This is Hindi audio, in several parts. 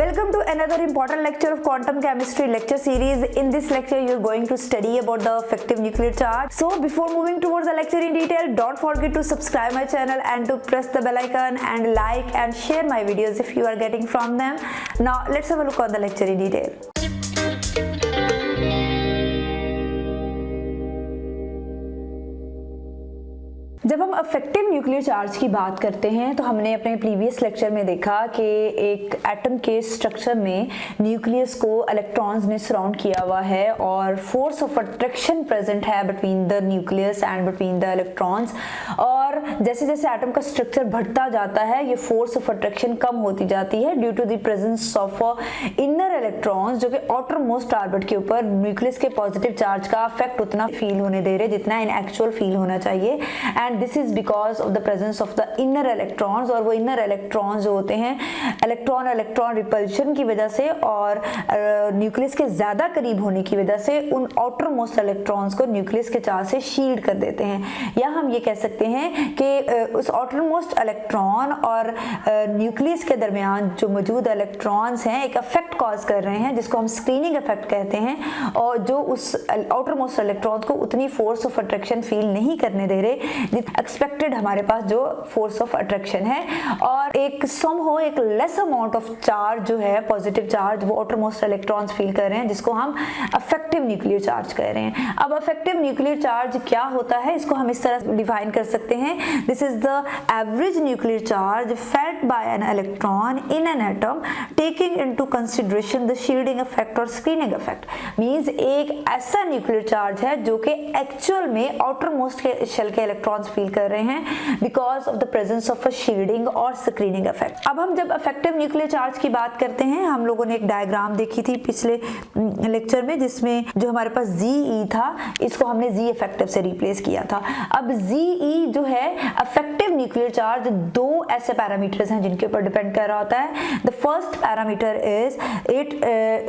Welcome to another important lecture of quantum chemistry lecture series. In this lecture, you're going to study about the effective nuclear charge. So before moving towards the lecture in detail, don't forget to subscribe my channel and to press the bell icon and like and share my videos if you are getting from them. Now let's have a look at the lecture in detail. जब हम अफेक्टिव न्यूक्लियर चार्ज की बात करते हैं तो हमने अपने प्रीवियस लेक्चर में देखा कि एक एटम के स्ट्रक्चर में न्यूक्लियस को इलेक्ट्रॉन्स ने सराउंड किया हुआ है और फोर्स ऑफ अट्रैक्शन प्रेजेंट है between the nucleus and between the electrons. और जैसे जैसे एटम का स्ट्रक्चर बढ़ता जाता है ये फोर्स ऑफ अट्रैक्शन कम होती जाती है due to the presence of inner electrons जो कि आउटर मोस्ट ऑर्बिट के ऊपर न्यूक्लियस के पॉजिटिव चार्ज का इफेक्ट उतना फील होने दे रहे जितना इन एक्चुअल फील होना चाहिए। And this is because of the presence of the inner electrons. और वो इनर इलेक्ट्रॉन्स जो होते हैं इलेक्ट्रॉन इलेक्ट्रॉन रिपल्शन की वजह से और न्यूक्लियस के ज्यादा करीब होने की वजह से उन आउटर मोस्ट इलेक्ट्रॉन्स को न्यूक्लियस के चार्ज से शील्ड कर देते हैं। या हम ये कह सकते हैं कि उस आउटर मोस्ट इलेक्ट्रॉन और न्यूक्लियस के दरमियान जो मौजूद इलेक्ट्रॉन्स हैं एक इफेक्ट कॉज कर रहे हैं जिसको हम स्क्रीनिंग इफेक्ट कहते हैं और जो उस आउटर मोस्ट इलेक्ट्रॉन्स को उतनी फोर्स ऑफ अट्रैक्शन फील नहीं करने दे रहे एक्सपेक्टेड हमारे पास जो फोर्स ऑफ अट्रैक्शन है। और एक सम हो एक लेस अमाउंट ऑफ चार्ज जो है पॉजिटिव चार्ज वो आउटर मोस्ट इलेक्ट्रॉन्स फील कर रहे हैं जिसको हम अफेक्टिव न्यूक्लियर चार्ज कह रहे हैं। अब अफेक्टिव न्यूक्लियर चार्ज क्या होता है इसको हम इस तरह डिफाइन कर सकते हैं। This is the average nuclear charge felt by an electron in an atom taking into consideration the shielding effect और स्क्रीनिंग इफेक्ट। मींस एक ऐसा न्यूक्लियर चार्ज है जो कि एक्चुअल में आउटर मोस्ट के शेल के इलेक्ट्रॉन्स फील कर रहे हैं because of the presence of a shielding और स्क्रीनिंग इफेक्ट। अब हम जब इफेक्टिव न्यूक्लियर चार्ज की बात करते हैं हम लोगों ने एक डायग्राम देखी थी पिछले लेक्चर में जिसमें जो हमारे पास Ze था इसको हमने Z इफेक्टिव से रिप्लेस किया था। अब Ze जो है इफेक्टिव न्यूक्लियर चार्ज दो ऐसे पैरामीटर्स हैं जिनके ऊपर डिपेंड कर रहा होता है। The first parameter is it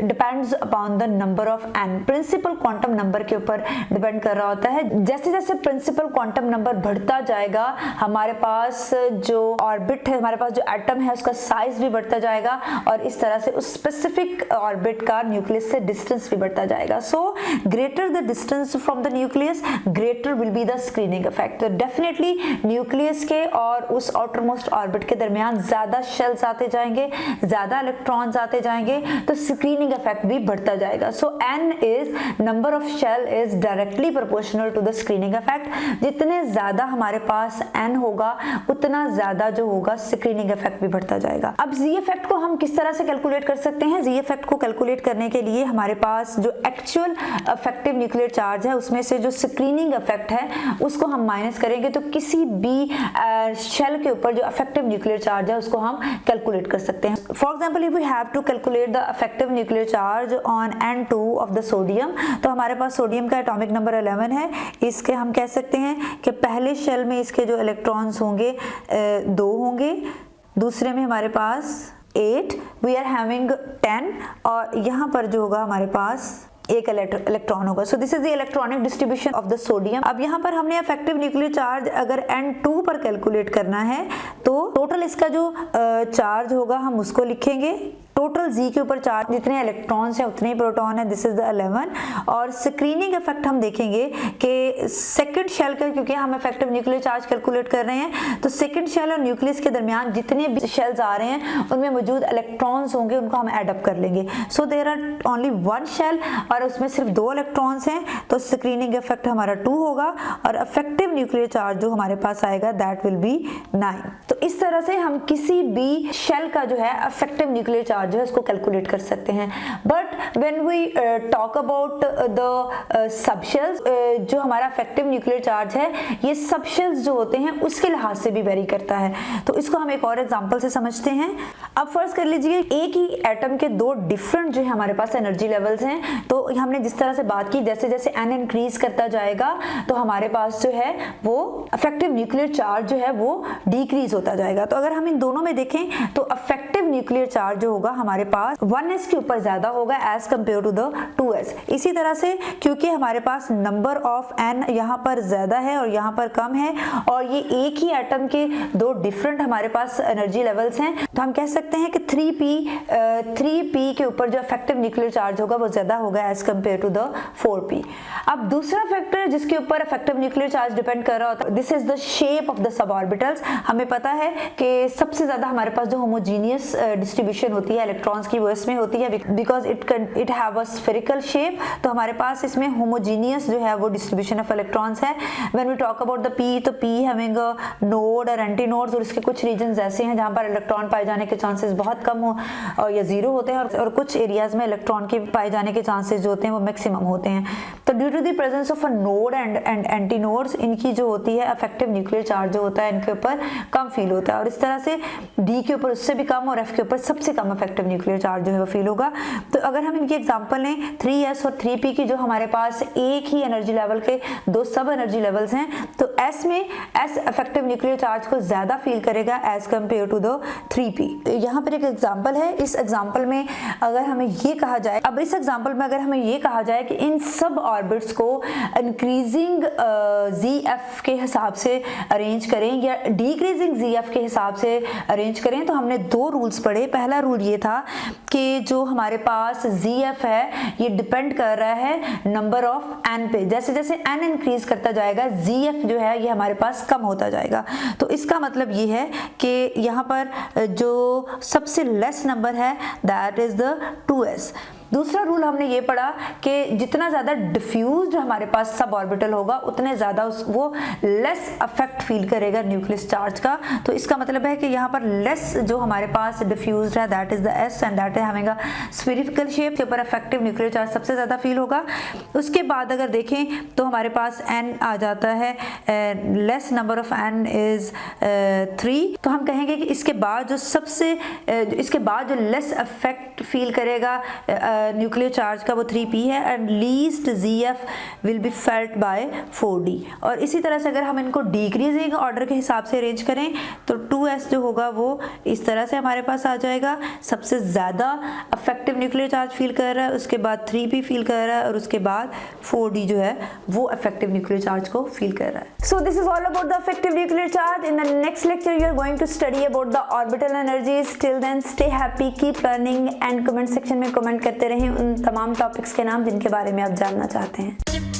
depends upon the number of n। Principal quantum number के ऊपर डिपेंड कर रहा होता है। जैसे जैसे प्रिंसिपल क्वांटम नंबर बढ़ता जाएगा हमारे पास जो ऑर्बिट है हमारे पास जो एटम है उसका साइज भी बढ़ता जाएगा और इस तरह से उस स्पेसिफिक ऑर्बिट का न्यूक्लियस से डिस्टेंस भी बढ़ता जाएगा। So greater the distance from the nucleus greater will be the screening effect. तो डेफिनेटली न्यूक्लियस के और उस आउटर मोस्ट ऑर्बिट के दरमियान ज्यादा शेल्स आते जाएंगे ज्यादा इलेक्ट्रॉन्स आते जाएंगे तो स्क्रीनिंग इफेक्ट भी बढ़ता जाएगा। So n is number of shell is directly proportional to the screening effect. जितने ज्यादा हमारे पास n होगा उतना ज्यादा जो होगा स्क्रीनिंग इफेक्ट भी बढ़ता जाएगा। अब Z इफेक्ट को हम किस तरह से कैलकुलेट कर सकते हैं। Z इफेक्ट को कैलकुलेट करने के लिए हमारे पास जो एक्चुअल इफेक्टिव न्यूक्लियर चार्ज है उसमें से जो स्क्रीनिंग इफेक्ट है उसको हम माइनस करेंगे तो किसी भी शेल के ऊपर जो इफेक्टिव न्यूक्लियर चार्ज है उसको हम कैलकुलेट कर सकते हैं। For example if we have to calculate the effective nuclear charge on N2 of the sodium तो हमारे पास सोडियम का एटॉमिक नंबर 11 है। इसके हम कह सकते हैं कि पहले शेल में इसके जो इलेक्ट्रॉन्स होंगे 2 होंगे दूसरे में हमारे पास 8 वी आर हैविंग 10 और यहाँ पर जो होगा हमारे पास एक इलेक्ट्रॉन होगा। सो this is the electronic distribution of the sodium. अब यहाँ पर हमने इफेक्टिव न्यूक्लियर चार्ज अगर N2 पर कैलकुलेट करना है तो टोटल इसका जो चार्ज होगा हम उसको लिखेंगे। टोटल Z के ऊपर चार्ज जितने इलेक्ट्रॉन्स हैं उतने ही प्रोटॉन है दिस इज द 11। और स्क्रीनिंग इफेक्ट हम देखेंगे कि सेकंड शेल का क्योंकि हम इफेक्टिव न्यूक्लियर चार्ज कैलकुलेट कर रहे हैं तो सेकंड शेल और न्यूक्लियस के दरमियान जितने भी शेल्स आ रहे हैं उनमें मौजूद इलेक्ट्रॉन्स होंगे उनको हम एड अप कर लेंगे। So there are only 1 shell और उसमें सिर्फ 2 इलेक्ट्रॉन्स हैं तो स्क्रीनिंग इफेक्ट हमारा 2 होगा और इफेक्टिव न्यूक्लियर चार्ज जो हमारे पास आएगा दैट विल बी 9। तो इस तरह से हम किसी भी शेल का जो है इफेक्टिव न्यूक्लियर चार्ज जो है उसको कैलकुलेट कर सकते हैं। But when we talk about the subshells जो हमारा इफेक्टिव न्यूक्लियर चार्ज है ये सबशेल्स जो होते हैं उसके लिहाज से भी वेरी करता है। तो इसको हम एक और एग्जांपल से समझते हैं। अब फर्स्ट कर लीजिए एक ही एटम के 2 डिफरेंट जो है हमारे पास एनर्जी लेवल्स हैं। तो हमने जिस तरह से बात की जैसे जैसे n इंक्रीज करता जाएगा तो हमारे पास जो है वो इफेक्टिव न्यूक्लियर चार्ज जो है वो डिक्रीज होता जाएगा। तो अगर हम इन दोनों में देखें तो इफेक्टिव न्यूक्लियर चार्ज जो होगा हमारे पास 1s के ऊपर ज्यादा होगा as compare to the 2s। इसी तरह से क्योंकि हमारे पास नंबर ऑफ n यहाँ पर ज्यादा है और यहाँ पर कम है और ये एक ही एटम के दो डिफरेंट हमारे पास एनर्जी लेवल्स हैं, तो हम कह सकते हैं कि 3p के ऊपर जो इफेक्टिव न्यूक्लियर चार्ज होगा वो ज्यादा होगा as compare to the 4p। अब दूसरा फैक्टर जिसके ऊपर इफेक्टिव न्यूक्लियर चार्ज डिपेंड कर रहा होता है, this is the shape of the sub orbitals. हमें पता है कि सबसे ज्यादा हमारे पास जो होमोजीनियस डिस्ट्रीब्यूशन होती है इलेक्ट्रॉन्स की वो इसमें होती है, because it have a spherical shape, तो हमारे पास इसमें होमोजीनियस जो है वो डिस्ट्रीब्यूशन ऑफ इलेक्ट्रॉन्स है। When we talk about the p, तो p हैविंग अ नोड और एंटी नोड्स, और इसके कुछ रीजंस ऐसे हैं जहां पर इलेक्ट्रॉन पाए जाने के चांसेस बहुत कम हो या जीरो होते हैं, और कुछ एरियाज में इलेक्ट्रॉन के पाए जाने के चांसेस जो होते हैं वो मैक्सिमम होते हैं। तो due to the presence of a node and anti nodes, इनकी जो होती है इफेक्टिव न्यूक्लियर चार्ज जो होता है इनके ऊपर कम फील होता है, और इस तरह से d के ऊपर उससे भी कम और f के ऊपर सबसे कम इफेक्टिव न्यूक्लियर चार्ज जो है वो फील होगा। तो अगर हम इनकी एग्जांपल लें 3s और 3p की, जो हमारे पास एक ही एनर्जी लेवल के दो सब एनर्जी लेवल्स हैं, तो s में s इफेक्टिव न्यूक्लियर चार्ज को ज्यादा फील करेगा as compare to the 3p। यहाँ पर एक एग्जांपल है, इस एग्जांपल में अगर हमें ये कहा जाए, अब इस एग्जांपल में अगर हमें ये कहा जाए कि इन सब ऑर्बिट्स को इंक्रीजिंग zf के हिसाब से अरेंज करें या डिक्रीजिंग zf के हिसाब से अरेंज करें, तो हमने दो रूल्स पढ़े। पहला रूल ये था कि जो हमारे पास zf है ये डिपेंड कर रहा है नंबर ऑफ n पे, जैसे जैसे n इंक्रीज करता जाएगा zf जो है ये हमारे पास कम होता जाएगा। तो इसका मतलब ये है कि यहाँ पर जो सबसे लेस नंबर है दैट इज द 2s। दूसरा रूल हमने ये पढ़ा कि जितना ज़्यादा डिफ्यूज्ड हमारे पास सब ऑर्बिटल होगा उतने ज़्यादा वो लेस अफेक्ट फील करेगा न्यूक्लियस चार्ज का। तो इसका मतलब है कि यहाँ पर लेस जो हमारे पास डिफ्यूज्ड है that is the s and that having a spherical shape के ऊपर इफेक्टिव न्यूक्लियर चार्ज सबसे ज़्यादा फील होगा। उसके बाद अगर देखें तो हमारे पास n आ जाता है, less number of n is 3, तो हम कहेंगे कि इसके बाद जो लेस अफेक्ट फील करेगा न्यूक्लियर चार्ज का वो 3p है, and least zf will be felt by 4d। और इसी तरह से अगर हम इनको डिक्रीजिंग ऑर्डर के हिसाब से अरेंज करें तो 2s जो होगा वो इस तरह से हमारे पास आ जाएगा, सबसे ज़्यादा इफेक्टिव न्यूक्लियर चार्ज फील कर रहा है, उसके बाद 3p फील कर रहा है, और उसके बाद 4d जो है वो इफेक्टिव न्यूक्लियर चार्ज को फील कर रहा है। So this is all about the effective nuclear charge. In the next lecture you are going to study about the orbital energies. Till then stay happy, keep learning, and comment section में कमेंट करते रहें उन तमाम टॉपिक्स के नाम जिनके बारे में आप जानना चाहते हैं।